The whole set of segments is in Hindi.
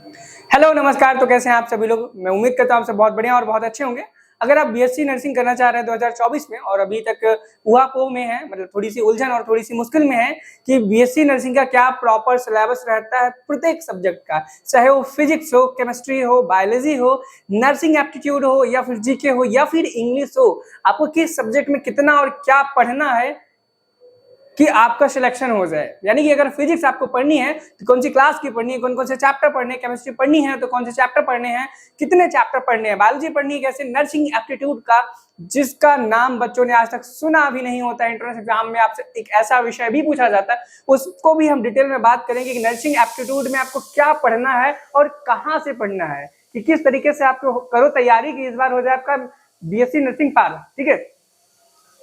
हेलो नमस्कार। तो कैसे हैं आप सभी लोग। मैं उम्मीद करता हूं आप सब बहुत बढ़िया और बहुत अच्छे होंगे। अगर आप बीएससी नर्सिंग करना चाह रहे हैं 2024 में और अभी तक ऊहापोह में है, मतलब थोड़ी सी उलझन और थोड़ी सी मुश्किल में है कि बीएससी नर्सिंग का क्या प्रॉपर सिलेबस रहता है प्रत्येक सब्जेक्ट का, चाहे वो फिजिक्स हो, केमिस्ट्री हो, बायोलॉजी हो, नर्सिंग एप्टीट्यूड हो या फिर जीके हो या फिर इंग्लिश हो, आपको किस सब्जेक्ट में कितना और क्या पढ़ना है कि आपका सिलेक्शन हो जाए। यानी कि अगर फिजिक्स आपको पढ़नी है तो कौन सी क्लास की पढ़नी है, कौन कौन से चैप्टर पढ़ने हैं, केमिस्ट्री पढ़नी है तो कौन से चैप्टर पढ़ने हैं, कितने चैप्टर पढ़ने हैं, बायोलॉजी पढ़नी है कैसे, नर्सिंग एप्टीट्यूड का जिसका नाम बच्चों ने आज तक सुना भी नहीं होता है, एंट्रेंस एग्जाम में आपसे एक ऐसा विषय भी पूछा जाता है, उसको भी हम डिटेल में बात करेंगे कि नर्सिंग एप्टीट्यूड में आपको क्या पढ़ना है और कहाँ से पढ़ना है, कि किस तरीके से आपको करो तैयारी की इस बार हो जाए आपका बीएससी नर्सिंग पार। ठीक है,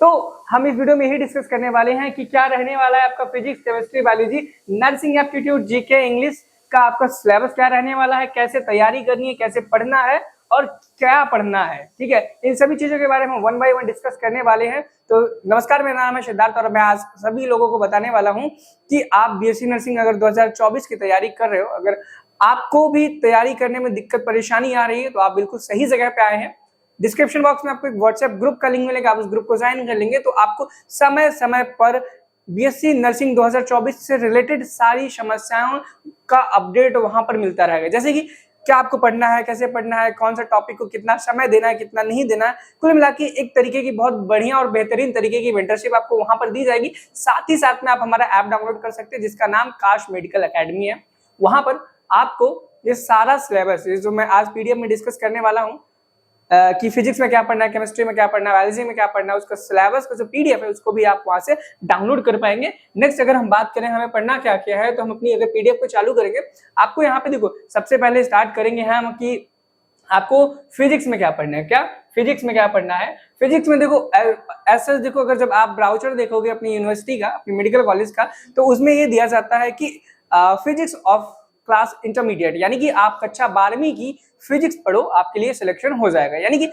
तो हम इस वीडियो में ही डिस्कस करने वाले हैं कि क्या रहने वाला है आपका physics, chemistry, biology, nursing aptitude, GK, English का आपका सिलेबस क्या रहने वाला है, कैसे तैयारी करनी है, कैसे पढ़ना है और क्या पढ़ना है। ठीक है, इन सभी चीजों के बारे में वन बाय वन डिस्कस करने वाले हैं। तो नमस्कार, मेरा नाम है सिद्धार्थ और मैं आज सभी लोगों को बताने वाला हूं कि आप बीएससी नर्सिंग अगर 2024 की तैयारी कर रहे हो, अगर आपको भी तैयारी करने में दिक्कत परेशानी आ रही है तो आप बिल्कुल सही जगह पे आए हैं। डिस्क्रिप्शन बॉक्स में आपको एक व्हाट्सएप ग्रुप का लिंक मिलेगा, आप उस ग्रुप को ज्वाइन कर लेंगे तो आपको समय समय पर बीएससी नर्सिंग 2024 से रिलेटेड सारी समस्याओं का अपडेट वहां पर मिलता रहेगा। जैसे कि क्या आपको पढ़ना है, कैसे पढ़ना है, कौन सा टॉपिक को कितना समय देना है, कितना नहीं देना है, कुल मिला के एक तरीके की बहुत बढ़िया और बेहतरीन तरीके की मेंटरशिप आपको वहां पर दी जाएगी। साथ ही साथ में आप हमारा ऐप डाउनलोड कर सकते हैं जिसका नाम काश मेडिकल एकेडमी है। वहां पर आपको ये सारा सिलेबस जो मैं आज पीडीएफ में डिस्कस करने वाला हूँ कि फिजिक्स में क्या पढ़ना है, केमिस्ट्री में क्या पढ़ना है, बायोलॉजी में क्या पढ़ना है, उसका सिलेबस का जो पीडीएफ है उसको भी आप वहां से डाउनलोड कर पाएंगे। नेक्स्ट अगर हम बात करें हमें पढ़ना क्या क्या है, तो हम अपनी अगर पीडीएफ को चालू करेंगे, आपको यहाँ पे देखो सबसे पहले स्टार्ट करेंगे हम कि आपको फिजिक्स में क्या पढ़ना है। क्या फिजिक्स में क्या पढ़ना है? फिजिक्स में देखो ऐसा देखो, अगर जब आप ब्राउचर देखोगे अपनी यूनिवर्सिटी का, अपनी मेडिकल कॉलेज का, तो उसमें ये दिया जाता है कि फिजिक्स ऑफ क्लास इंटरमीडिएट, यानी कि आप कक्षा 12वीं की फिजिक्स पढ़ो, आपके लिए सिलेक्शन हो जाएगा। यानी कि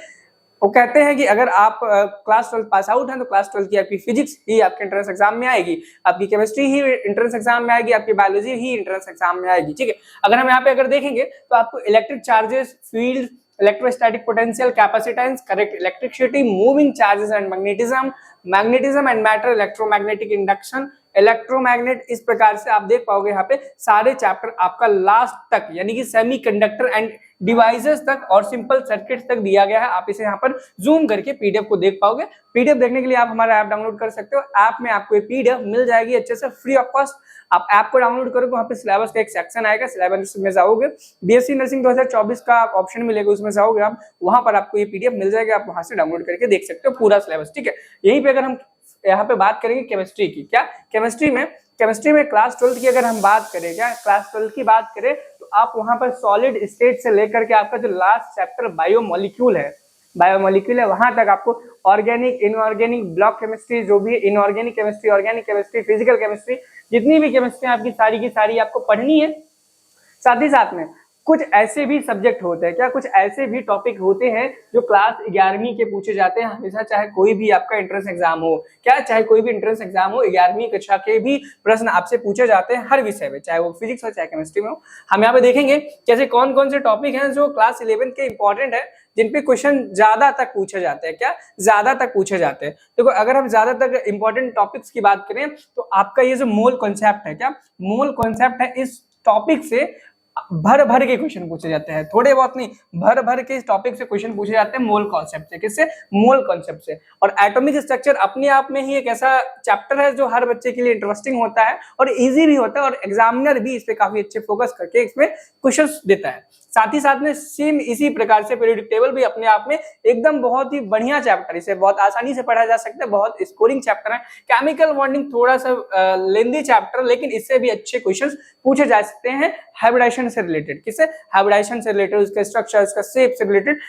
वो कहते हैं कि अगर आप क्लास 12 पास आउट हैं तो क्लास 12 की आपकी फिजिक्स ही आपके एंट्रेंस एग्जाम में आएगी, आपकी केमिस्ट्री ही एंट्रेंस एग्जाम में आएगी, आपकी बायोलॉजी ही एंट्रेंस एग्जाम में आएगी। ठीक है, अगर हम यहाँ पे अगर देखेंगे तो आपको electric charges, field, electrostatic potential, capacitance, correct electricity, moving charges and magnetism, magnetism and matter, electromagnetic induction, electromagnet, इस प्रकार से आप देख पाओगे यहाँ पे सारे चैप्टर आपका लास्ट तक, यानी कि सेमीकंडक्टर एंड डिवाइसेस तक और सिंपल सर्किट तक दिया गया है। आप इसे यहाँ पर जूम करके पीडीएफ को देख पाओगे। पीडीएफ देखने के लिए आप हमारा ऐप डाउनलोड कर सकते हो। ऐप में आपको ये पीडीएफ मिल जाएगी अच्छे से फ्री ऑफ कॉस्ट। आप ऐप को डाउनलोड करोगे, वहाँ पे सिलेबस का एक सेक्शन आएगा, सिलेबस में जाओगे, बीएससी नर्सिंग 2024 का ऑप्शन मिलेगा, उसमें जाओगे आप, वहां पर आपको ये पीडीएफ मिल जाएगा, आप वहां से डाउनलोड करके देख सकते हो पूरा सिलेबस। ठीक है, यहीं पे अगर हम यहाँ पे बात करेंगे केमिस्ट्री की, क्या केमिस्ट्री में क्लास 12 की अगर हम बात करें, क्या क्लास 12 की बात करें तो आप वहां पर सॉलिड स्टेट से लेकर के आपका जो लास्ट चैप्टर बायोमोलिक्यूल है, वहां तक आपको ऑर्गेनिक, इनऑर्गेनिक, ब्लॉक केमिस्ट्री, जो भी inorganic chemistry, organic chemistry, physical chemistry, जितनी भी केमिस्ट्री आपकी सारी की सारी आपको पढ़नी है। साथ ही साथ में कुछ ऐसे भी सब्जेक्ट होते हैं, क्या कुछ ऐसे भी टॉपिक होते हैं जो क्लास 11वीं के पूछे जाते हैं हमेशा, चाहे कोई भी आपका एंट्रेंस एग्जाम हो, क्या चाहे कोई भी एंट्रेंस एग्जाम हो, 11वीं कक्षा के भी प्रश्न आपसे पूछे जाते हैं हर विषय में, चाहे वो फिजिक्स हो चाहे केमिस्ट्री में हो। हम यहाँ पे देखेंगे कैसे कौन कौन से टॉपिक हैं जो क्लास 11 के इंपॉर्टेंट है, जिन पे क्वेश्चन ज्यादा तक पूछे जाते हैं। क्या ज्यादा तक पूछे जाते हैं? देखो अगर हम ज्यादा तक इंपॉर्टेंट टॉपिक्स की बात करें तो आपका ये जो मोल कॉन्सेप्ट है, क्या मोल कॉन्सेप्ट है, इस टॉपिक से भर भर के क्वेश्चन पूछे जाते हैं, थोड़े बहुत नहीं, भर भर के इस टॉपिक से क्वेश्चन पूछे जाते हैं मोल कॉन्सेप्ट से। किससे? मोल कॉन्सेप्ट से। और एटॉमिक स्ट्रक्चर अपने आप में ही एक ऐसा चैप्टर है जो हर बच्चे के लिए इंटरेस्टिंग होता है और इजी भी होता है, और एग्जामिनर भी इस पे काफी अच्छे फोकस करके इसमें क्वेश्चंस देता है। साथ ही साथ में सेम इसी प्रकार से पीरियोडिक टेबल भी अपने आप में एकदम बहुत ही बढ़िया चैप्टर, इसे बहुत आसानी से पढ़ा जा सकता है, बहुत स्कोरिंग चैप्टर है। केमिकल बॉन्डिंग थोड़ा सा लेंदी चैप्टर, लेकिन इससे भी अच्छे क्वेश्चंस पूछे जा सकते हैं हाइब्रिडाइजेशन से रिलेटेड। किससे? हाइब्रिडाइजेशन से रिलेटेड, उसके स्ट्रक्चर, उसका शेप से रिलेटेड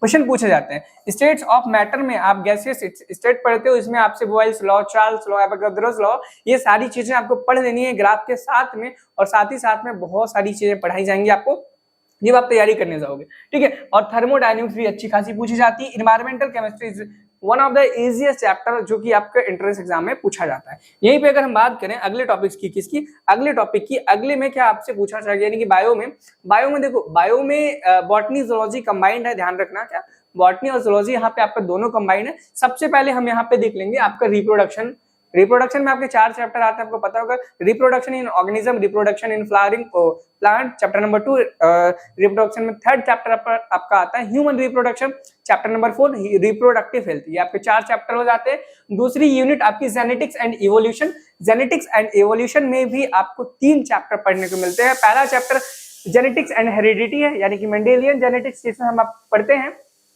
क्वेश्चन पूछे जाते हैं। स्टेट्स ऑफ मैटर में आप गैसियस स्टेट पढ़ते हो, इसमें आपसे Boyle's law, Charles law, Avogadro's law, ये सारी चीजें आपको पढ़ लेनी है ग्राफ के साथ में, और साथ ही साथ में बहुत सारी चीजें पढ़ाई जाएंगी आपको जब आप तैयारी करने जाओगे। ठीक है, और थर्मोडायनेमिक्स भी अच्छी खासी पूछी जाती है। Environmental chemistry one of the easiest chapter जो कि आपके एंट्रेंस एग्जाम में पूछा जाता है। यहीं पे अगर हम बात करें अगले टॉपिक्स की, किसकी, अगले टॉपिक की, अगले में क्या आपसे पूछा जाएगा, यानी कि बायो में देखो, बायो में बॉटनी जूलॉजी कंबाइंड है, ध्यान रखना, क्या बॉटनी और जूलॉजी यहाँ पे आपका दोनों कंबाइंड है। सबसे पहले हम यहाँ पे देख लेंगे आपका रिप्रोडक्शन में आपके 4 चैप्टर आते हैं, आपको पता होगा, reproduction in organism, reproduction in flowering plant, chapter number 2। Reproduction में 3rd चैप्टर आपका आता है human reproduction, chapter number 4 reproductive health. ये आपके 4 चैप्टर हो जाते हैं। दूसरी यूनिट आपकी जेनेटिक्स एंड इवोल्यूशन में भी आपको 3 चैप्टर पढ़ने को मिलते हैं। पहला चैप्टर जेनेटिक्स एंड हेरिडिटी है, यानी कि मेंडेलियन जेनेटिक्स, जिसमें हम आप पढ़ते हैं,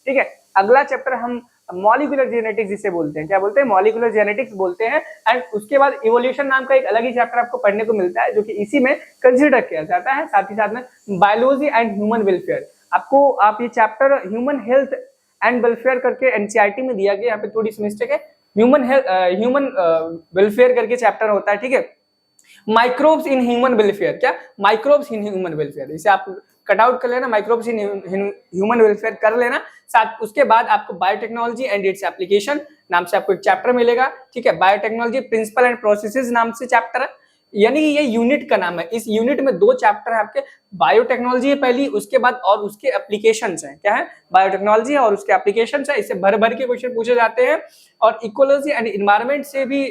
ठीक है। अगला चैप्टर हम मॉलिक्यूलर जेनेटिक्स जिसे बोलते हैं, क्या बोलते हैं, मॉलिक्यूलर जेनेटिक्स बोलते हैं। एंड उसके बाद इवोल्यूशन नाम का एक अलग ही चैप्टर आपको पढ़ने को मिलता है, जो कि इसी में कंसीडर किया जाता है। साथ ही साथ में बायोलॉजी एंड ह्यूमन वेलफेयर, आप ये chapter human health and welfare करके एनसीईआरटी में दिया गया, यहाँ पे थोड़ी सी मिस्टेक है, ह्यूमन वेलफेयर करके चैप्टर होता है, ठीक है। माइक्रोब्स इन ह्यूमन वेलफेयर, क्या माइक्रोब्स इन ह्यूमन वेलफेयर, इसे आप कट आउट कर लेना, माइक्रोब्स इन ह्यूमन वेलफेयर कर लेना। साथ उसके बाद आपको बायोटेक्नोलॉजी एंड इट्स एप्लीकेशन नाम से आपको एक चैप्टर मिलेगा, ठीक है। बायोटेक्नोलॉजी प्रिंसिपल एंड प्रोसेसेस नाम से चैप्टर है, यानी कि ये यूनिट का नाम है। इस यूनिट में 2 चैप्टर है आपके, बायोटेक्नोलॉजी है पहली, उसके बाद और उसके एप्लीकेशंस हैं, क्या है, बायोटेक्नोलॉजी है और उसके एप्लीकेशंस है। इससे भर भर के क्वेश्चन पूछे जाते हैं। और इकोलॉजी एंड एनवायरनमेंट से भी,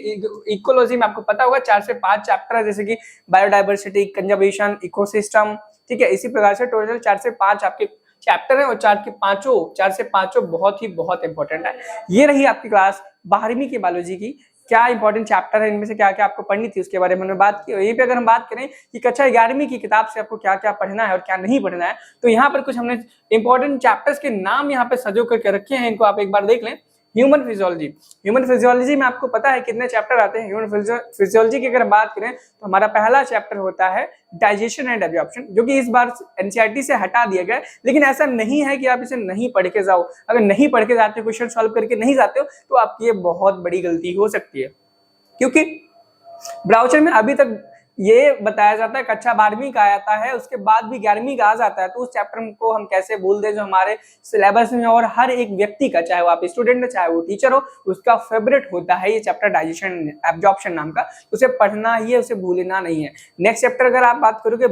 इकोलॉजी में आपको पता होगा 4 से 5 चैप्टर है, जैसे कि बायोडाइवर्सिटी, कंजर्वेशन, इकोसिस्टम, ठीक है। इसी प्रकार से टोटल 4 से 5 आपके चैप्टर है और 4 से 5 बहुत इंपॉर्टेंट है। ये रही आपकी क्लास 12वीं की बायोलॉजी की, क्या इंपॉर्टेंट चैप्टर है, इनमें से क्या क्या आपको पढ़नी थी उसके बारे में हमने बात की। और यहीं पे अगर हम बात करें कि कक्षा 11वीं की किताब से आपको क्या क्या पढ़ना है और क्या नहीं पढ़ना है, तो यहाँ पर कुछ हमने इंपॉर्टेंट चैप्टर्स के नाम यहाँ पे सजो करके रखे हैं, इनको आप एक बार देख लें। ह्यूमन फिजियोलॉजी में आपको पता है कितने चैप्टर आते हैं। ह्यूमन फिजियोलॉजी की अगर हम बात करें तो हमारा पहला चैप्टर होता है डाइजेशन एंड एब्जॉर्प्शन, जो कि इस बार एनसीईआरटी से हटा दिया गया है। लेकिन ऐसा नहीं है कि आप इसे नहीं पढ़ के जाओ, अगर नहीं पढ़ के जाते हो, क्वेश्चन सॉल्व करके नहीं जाते हो, तो आपकी ये बहुत बड़ी गलती हो सकती है, क्योंकि ब्राउचर में अभी तक ये बताया जाता है कक्षा 12वीं का आता है, उसके बाद भी 11वीं का आ जाता है, तो उस चैप्टर को हम कैसे भूल दें जो हमारे सिलेबस में और हर एक व्यक्ति का, चाहे वो आप स्टूडेंट हो चाहे वो टीचर हो, उसका फेवरेट होता है ये चैप्टर डाइजेशन एब्जॉर्प्शन नाम का। उसे पढ़ना ही है, उसे भूलना नहीं है। नेक्स्ट चैप्टर अगर आप बात करोगे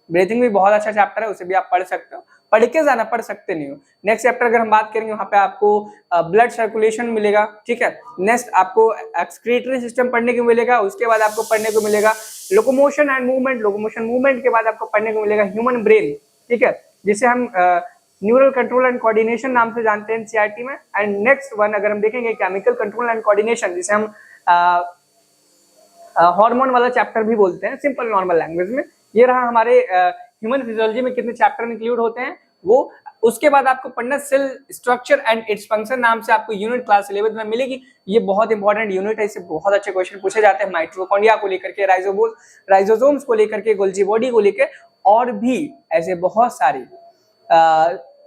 ब्रीथिंग भी बहुत अच्छा चैप्टर है, उसे भी आप पढ़ सकते हो, पढ़ के जाना, पढ़ सकते नहीं हो। नेक्स्ट चैप्टर अगर हम बात करेंगे, वहां पे आपको ब्लड सर्कुलेशन मिलेगा, ठीक है। नेक्स्ट आपको एक्सक्रीटरी सिस्टम पढ़ने को मिलेगा, उसके बाद आपको पढ़ने को मिलेगा लोकोमोशन एंड मूवमेंट के बाद आपको पढ़ने को मिलेगा ह्यूमन ब्रेन, ठीक है, जिसे हम न्यूरल कंट्रोल एंड कोऑर्डिनेशन नाम से जानते हैं एनसीईआरटी में। एंड नेक्स्ट वन अगर हम देखेंगे केमिकल कंट्रोल एंड कोऑर्डिनेशन, जिसे हम हार्मोन वाला चैप्टर भी बोलते हैं सिंपल नॉर्मल लैंग्वेज में। ये रहा हमारे ह्यूमन फिजियोलॉजी में कितने चैप्टर इंक्लूड होते हैं वो। उसके बाद आपको पढ़ना cell structure and its function नाम से आपको यूनिट क्लास 11 में मिलेगी। ये बहुत इंपॉर्टेंट यूनिट है, इससे बहुत अच्छे क्वेश्चन पूछे जाते हैं माइटोकॉन्ड्रिया को लेकर के, राइजोसोम्स को लेकर के, गोल्जी बॉडी को लेकर, और भी ऐसे बहुत सारी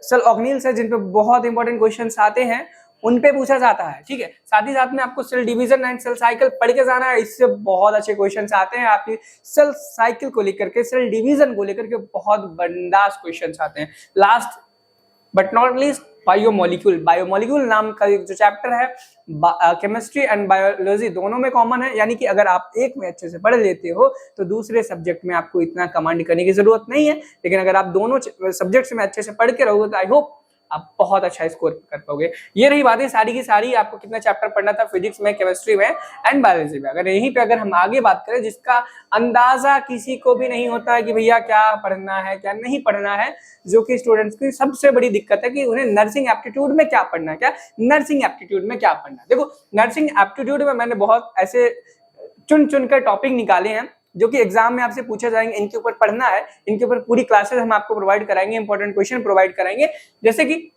सेल ऑर्गेनेल्स है जिन पे बहुत इंपॉर्टेंट क्वेश्चन आते हैं, उन पे पूछा जाता है, ठीक है। साथ ही साथ में आपको cell division and cell cycle पढ़ के जाना है, इससे बहुत अच्छे क्वेश्चंस आते हैं। आपकी सेल साइकिल को लेकर के, सेल डिवीजन को लेकर के बहुत बिंदास क्वेश्चंस आते हैं। Last but not least biomolecule नाम का जो चैप्टर है, केमिस्ट्री एंड बायोलॉजी दोनों में कॉमन है, यानी कि अगर आप एक में अच्छे से पढ़ लेते हो तो दूसरे सब्जेक्ट में आपको इतना कमांड करने की जरूरत नहीं है। लेकिन अगर आप दोनों सब्जेक्ट्स में अच्छे से पढ़ के रहोगे तो आई होप आप बहुत अच्छा स्कोर कर पाओगे। ये रही बातें सारी की सारी, आपको कितना चैप्टर पढ़ना था फिजिक्स में, केमिस्ट्री में एंड बायोलॉजी में। अगर यहीं पे अगर हम आगे बात करें, जिसका अंदाजा किसी को भी नहीं होता है कि भैया क्या पढ़ना है क्या नहीं पढ़ना है, जो कि स्टूडेंट्स की सबसे बड़ी दिक्कत है कि उन्हें नर्सिंग एप्टीट्यूड में क्या पढ़ना है, नर्सिंग एप्टीट्यूड में क्या पढ़ना है। देखो नर्सिंग एप्टीट्यूड में मैंने बहुत ऐसे चुन कर टॉपिक निकाले हैं जो कि एग्जाम में आपसे पूछे जाएंगे, इनके ऊपर पढ़ना है, इनके ऊपर पूरी क्लासेस हम आपको प्रोवाइड कराएंगे, इंपॉर्टेंट क्वेश्चन प्रोवाइड कराएंगे। जैसे कि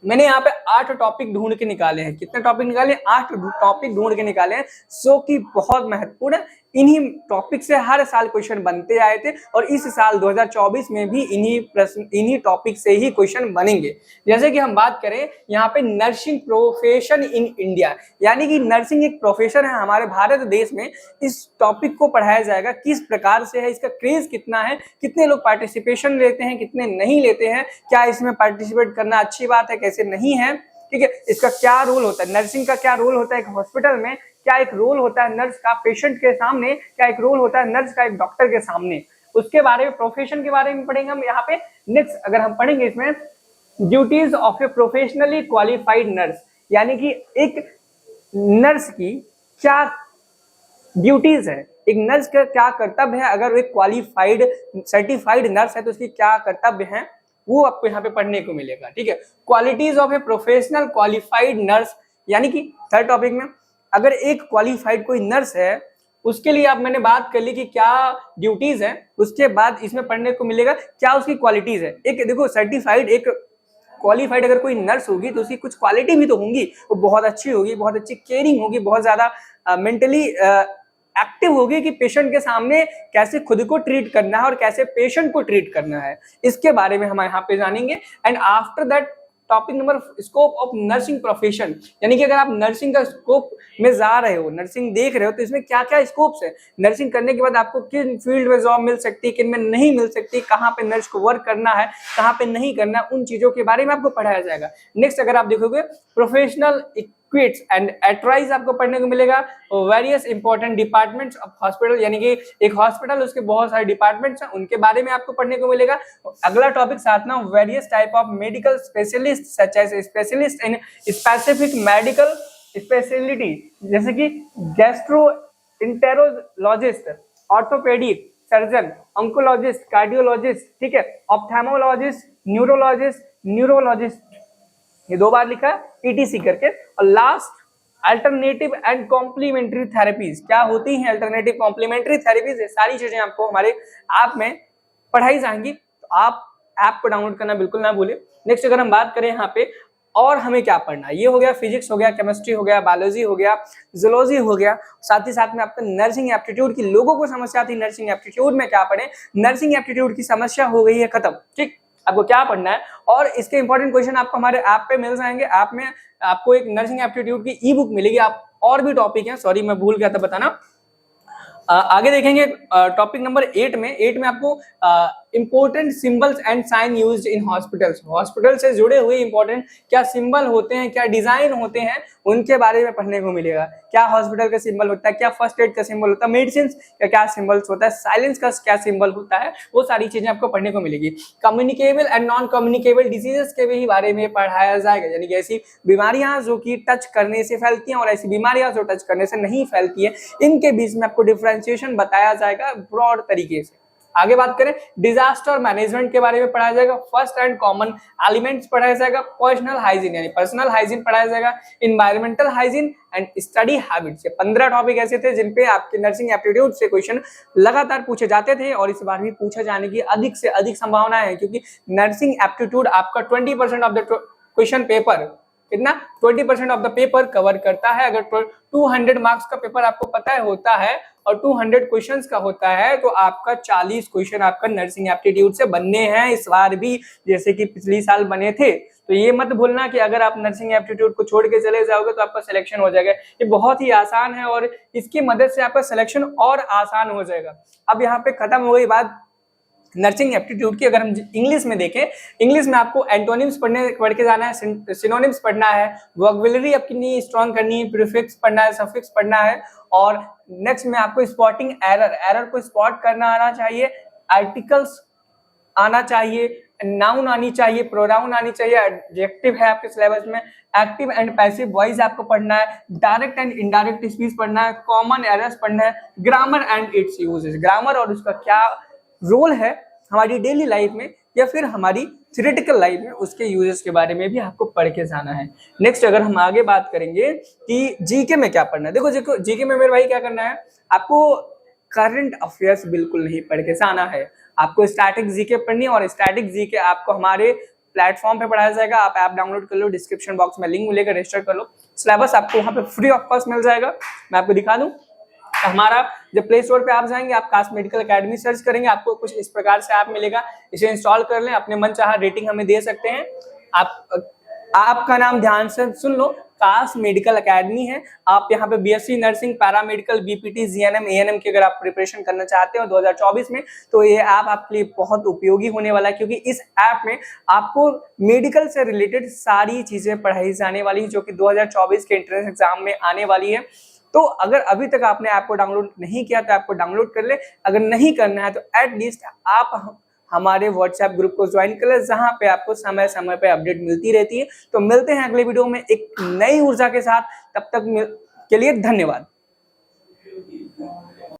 मैंने यहाँ पे 8 टॉपिक ढूंढ के निकाले हैं। कितने टॉपिक निकाले? 8 टॉपिक ढूंढ के निकाले हैं, जो कि बहुत महत्वपूर्ण है। इन्हीं टॉपिक से हर साल क्वेश्चन बनते आए थे और इस साल 2024 में भी इन्हीं टॉपिक से ही क्वेश्चन बनेंगे। जैसे कि हम बात करें यहाँ पे नर्सिंग प्रोफेशन इन इंडिया, यानी कि नर्सिंग एक प्रोफेशन है हमारे भारत देश में। इस टॉपिक को पढ़ाया जाएगा, किस प्रकार से है, इसका क्रेज कितना है, कितने लोग पार्टिसिपेशन लेते हैं, कितने नहीं लेते हैं, क्या इसमें पार्टिसिपेट करना अच्छी बात है, कैसे नहीं है, ठीक है। इसका क्या रोल होता है, नर्सिंग का क्या रोल होता है एक हॉस्पिटल में, क्या एक रोल होता है नर्स का पेशेंट के सामने, क्या एक रोल होता है नर्स का एक डॉक्टर के सामने, उसके बारे में, प्रोफेशन के बारे में पढ़ेंगे हम यहाँ पे। नेक्स्ट अगर हम पढ़ेंगे इसमें duties of A professionally qualified nurse, यानी कि एक नर्स की क्या ड्यूटीज है, एक नर्स का क्या कर्तव्य है, अगर वो एक क्वालिफाइड सर्टिफाइड नर्स है तो उसकी क्या कर्तव्य है, वो आपको यहाँ पे पढ़ने को मिलेगा, ठीक है। Qualities of a professional qualified nurse, यानी कि थर्ड टॉपिक में अगर एक क्वालिफाइड कोई नर्स है उसके लिए अब मैंने बात कर ली कि क्या ड्यूटीज है, उसके बाद इसमें पढ़ने को मिलेगा क्या उसकी क्वालिटीज है। एक देखो सर्टिफाइड एक क्वालिफाइड अगर कोई नर्स होगी तो उसकी कुछ क्वालिटी भी तो होंगी, वो बहुत अच्छी होगी, बहुत अच्छी केयरिंग होगी, बहुत ज्यादा मेंटली एक्टिव होगी कि पेशेंट के सामने कैसे खुद को ट्रीट करना है और कैसे पेशेंट को ट्रीट करना है, इसके बारे में हम यहाँ पे जानेंगे। And after that topic number scope of nursing profession, यानी कि अगर आप नर्सिंग का स्कोप में जा रहे हो, नर्सिंग देख रहे हो तो इसमें क्या क्या स्कोप्स है, नर्सिंग करने के बाद आपको किन फील्ड में जॉब मिल सकती है, किन में नहीं मिल सकती, कहाँ पे नर्स को वर्क करना है, कहाँ पे नहीं करना, उन चीजों के बारे में आपको पढ़ाया जाएगा। नेक्स्ट अगर आप देखोगे प्रोफेशनल इक्विट्स एंड एट्राइज आपको पढ़ने को मिलेगा, various important departments of hospital, यानी कि एक हॉस्पिटल उसके बहुत सारे डिपार्टमेंट्स हैं उनके बारे में आपको पढ़ने को मिलेगा। अगला टॉपिक सातवां various type of medical specialist such as specialist in specific medical specialty, जैसे कि gastroenterologist, orthopaedic surgeon, oncologist, cardiologist, ठीक है, ऑप्थेमोलॉजिस्ट, न्यूरोलॉजिस्ट, ये दो बार लिखा है ईटीसी करके। और last alternative and complementary therapies, क्या होती हैं अल्टरनेटिव कॉम्प्लीमेंट्री थेरेपीज, ये सारी चीजें आपको हमारे ऐप में पढ़ाई जाएंगी, तो आप ऐप को डाउनलोड करना बिल्कुल ना भूलें। नेक्स्ट अगर हम बात करें यहाँ पे और हमें क्या पढ़ना है, ये हो गया फिजिक्स हो गया, केमिस्ट्री हो गया, बायोलॉजी हो गया, जूलॉजी हो गया, साथ ही साथ में आपका नर्सिंग एप्टीट्यूड की, लोगों को समस्या थी नर्सिंग एप्टीट्यूड में क्या पढ़े, नर्सिंग एप्टीट्यूड की समस्या हो गई है खत्म, ठीक। आपको क्या पढ़ना है और इसके इंपॉर्टेंट क्वेश्चन आपको हमारे ऐप पे मिल जाएंगे। ऐप में आपको एक नर्सिंग एप्टीट्यूड की ई बुक मिलेगी, आप और भी टॉपिक हैं, सॉरी मैं भूल गया था बताना। आगे देखेंगे टॉपिक नंबर 8 में आपको important symbols and sign used in hospitals, hospital से जुड़े हुए इंपॉर्टेंट क्या सिंबल होते हैं, क्या डिजाइन होते हैं, उनके बारे में पढ़ने को मिलेगा। क्या हॉस्पिटल का सिंबल होता है, क्या फर्स्ट एड का सिंबल होता है, मेडिसिन का क्या सिंबल्स होता है, साइलेंस का क्या सिंबल होता है, वो सारी चीजें आपको पढ़ने को मिलेगी। Communicable and non communicable diseases के भी बारे में पढ़ाया जाएगा, यानी कि ऐसी बीमारियां जो कि टच करने से फैलती हैं और ऐसी बीमारियां जो टच करने से नहीं फैलती है, इनके बीच में आपको डिफरेंशिएशन बताया जाएगा ब्रॉड तरीके से। आगे बात करें डिजास्टर मैनेजमेंट के बारे में पढ़ाया जाएगा, फर्स्ट एंड कॉमन एलिमेंट्स पढ़ाया जाएगा, पर्सनल हाइजीन यानी पर्सनल हाइजीन पढ़ाया जाएगा, environmental hygiene and study habits. 15 topic ऐसे थे जिन पे आपके नर्सिंग एप्टीट्यूड से क्वेश्चन लगातार पूछे जाते थे और इस बार भी पूछे जाने की अधिक से अधिक संभावना है, क्योंकि नर्सिंग एप्टीट्यूड आपका 20% ऑफ द क्वेश्चन पेपर, कितना 20% ऑफ द पेपर कवर करता है। अगर 200 मार्क्स का पेपर आपको पता है होता है और 200 क्वेश्चंस का होता है तो आपका 40 क्वेश्चन आपका नर्सिंग एप्टीट्यूड से बनने हैं इस बार भी, जैसे कि पिछली साल बने थे। तो ये मत भूलना कि अगर आप नर्सिंग एप्टीट्यूड को छोड़ के चले जाओगे तो आपका सिलेक्शन हो जाएगा। ये बहुत ही आसान है और इसकी मदद से आपका सिलेक्शन और आसान हो जाएगा। अब यहाँ पे खत्म हो गई बात नर्सिंग एप्टीट्यूड की। अगर हम इंग्लिश में देखें, इंग्लिश में आपको एंटोनिम्स पढ़ के जाना है, सिनोनिम्स पढ़ना है, वोकैबुलरी अपनी स्ट्रॉन्ग करनी है, प्रीफिक्स पढ़ना है, सफिक्स पढ़ना है और नेक्स्ट में आपको स्पॉटिंग एरर को स्पॉट करना आना चाहिए, आर्टिकल्स आना चाहिए, नाउन आनी चाहिए, प्रोनाउन आनी चाहिए, एडजेक्टिव है आपके सिलेबस में, एक्टिव एंड पैसिव वॉइस आपको पढ़ना है, डायरेक्ट एंड इनडायरेक्ट स्पीच पढ़ना है, कॉमन एरर्स पढ़ना है, grammar and it's uses, grammar और उसका क्या रोल है हमारी डेली लाइफ में या फिर हमारी थ्योरेटिकल लाइफ में, उसके यूजेस के बारे में भी आपको पढ़ के जाना है। नेक्स्ट अगर हम आगे बात करेंगे कि जीके में क्या पढ़ना है, देखो जीके में मेरे भाई क्या करना है, आपको करंट अफेयर्स बिल्कुल नहीं पढ़ के जाना है, आपको स्टैटिक जीके पढ़नी है और स्टैटिक जीके आपको हमारे प्लेटफॉर्म पे पढ़ाया जाएगा। आप ऐप डाउनलोड कर लो, डिस्क्रिप्शन बॉक्स में लिंक मिलेगा, रजिस्टर कर लो, सिलेबस आपको वहाँ पे फ्री ऑफ कॉस्ट मिल जाएगा। मैं आपको दिखा दूं, हमारा जब प्ले स्टोर पे आप जाएंगे, आप कास्ट मेडिकल एकेडमी सर्च करेंगे, आपको कुछ इस प्रकार से ऐप मिलेगा, इसे इंस्टॉल कर लें, अपने मन चाहा रेटिंग हमें दे सकते हैं। आपका नाम ध्यान से सुन लो, काश मेडिकल एकेडमी है। आप यहाँ पे BSc nursing, paramedical, BPT, GNM, ANM की अगर आप प्रिपरेशन करना चाहते हो 2024 में, तो ये ऐप आपके लिए बहुत उपयोगी होने वाला है, क्योंकि इस ऐप में आपको मेडिकल से रिलेटेड सारी चीजें पढ़ाई जाने वाली, जो कि 2024 के एंट्रेंस एग्जाम में आने वाली है। तो अगर अभी तक आपने ऐप को डाउनलोड नहीं किया तो ऐप को डाउनलोड कर ले। अगर नहीं करना है तो एटलीस्ट आप हमारे व्हाट्सएप ग्रुप को ज्वाइन कर ले, जहां पे आपको समय समय पे अपडेट मिलती रहती है। तो मिलते हैं अगले वीडियो में एक नई ऊर्जा के साथ, तब तक के लिए धन्यवाद।